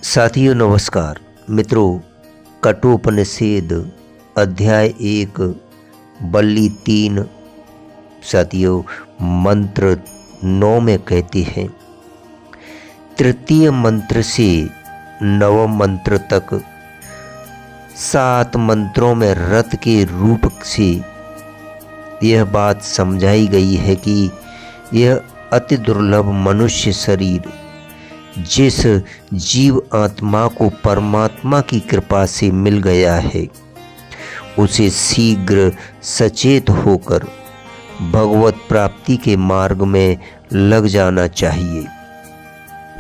साथियों नमस्कार। मित्रों, कठोपनिषद अध्याय 1 बल्ली 3 साथियों मंत्र 9 में कहते हैं, तृतीय मंत्र से नवम मंत्र तक 7 मंत्रों में रथ के रूप से यह बात समझाई गई है कि यह अति दुर्लभ मनुष्य शरीर जिस जीव आत्मा को परमात्मा की कृपा से मिल गया है, उसे शीघ्र सचेत होकर भगवत प्राप्ति के मार्ग में लग जाना चाहिए।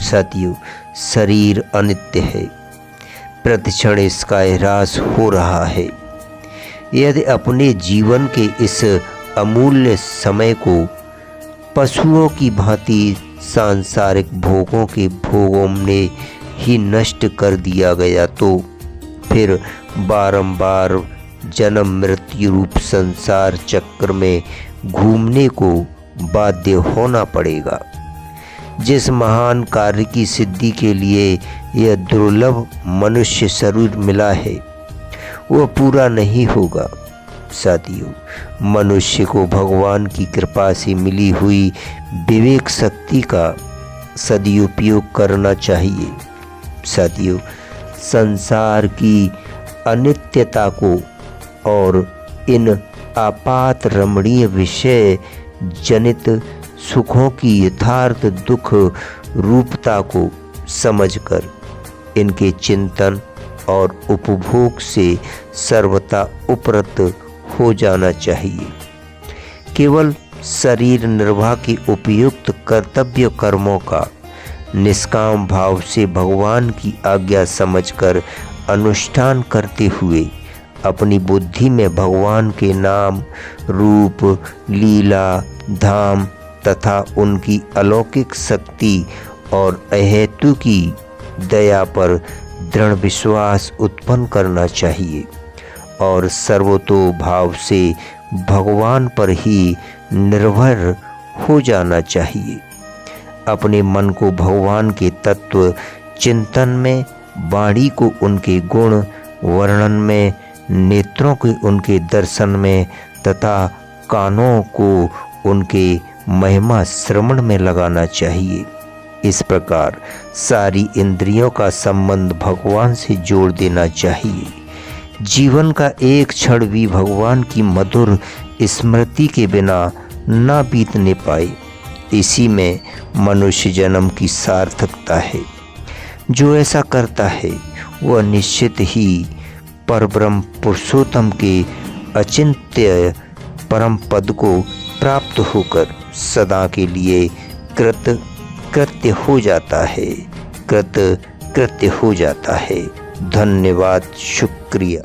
साथियों, शरीर अनित्य है, प्रतिक्षण इसका ह्रास हो रहा है। यदि अपने जीवन के इस अमूल्य समय को पशुओं की भांति सांसारिक भोगों के भोगों में ही नष्ट कर दिया गया तो फिर बारंबार जन्म मृत्यु रूप संसार चक्र में घूमने को बाध्य होना पड़ेगा। जिस महान कार्य की सिद्धि के लिए यह दुर्लभ मनुष्य शरीर मिला है, वह पूरा नहीं होगा। साथियों, मनुष्य को भगवान की कृपा से मिली हुई विवेक शक्ति का सदुपयोग करना चाहिए। साथियों, संसार की अनित्यता को और इन आपात रमणीय विषय जनित सुखों की यथार्थ दुख रूपता को समझकर इनके चिंतन और उपभोग से सर्वथा उपरत हो जाना चाहिए। केवल शरीर निर्वाह के उपयुक्त कर्तव्य कर्मों का निष्काम भाव से भगवान की आज्ञा समझकर अनुष्ठान करते हुए अपनी बुद्धि में भगवान के नाम, रूप, लीला, धाम तथा उनकी अलौकिक शक्ति और अहेतु की दया पर दृढ़ विश्वास उत्पन्न करना चाहिए और सर्वतो भाव से भगवान पर ही निर्भर हो जाना चाहिए। अपने मन को भगवान के तत्व चिंतन में, वाणी को उनके गुण वर्णन में, नेत्रों को उनके दर्शन में तथा कानों को उनके महिमा श्रवण में लगाना चाहिए। इस प्रकार सारी इंद्रियों का संबंध भगवान से जोड़ देना चाहिए। जीवन का एक क्षण भी भगवान की मधुर स्मृति के बिना ना बीतने पाए, इसी में मनुष्य जन्म की सार्थकता है। जो ऐसा करता है वह निश्चित ही परब्रह्म पुरुषोत्तम के अचिंत्य परम पद को प्राप्त होकर सदा के लिए कृत्य हो जाता है। धन्यवाद, शुक्रिया।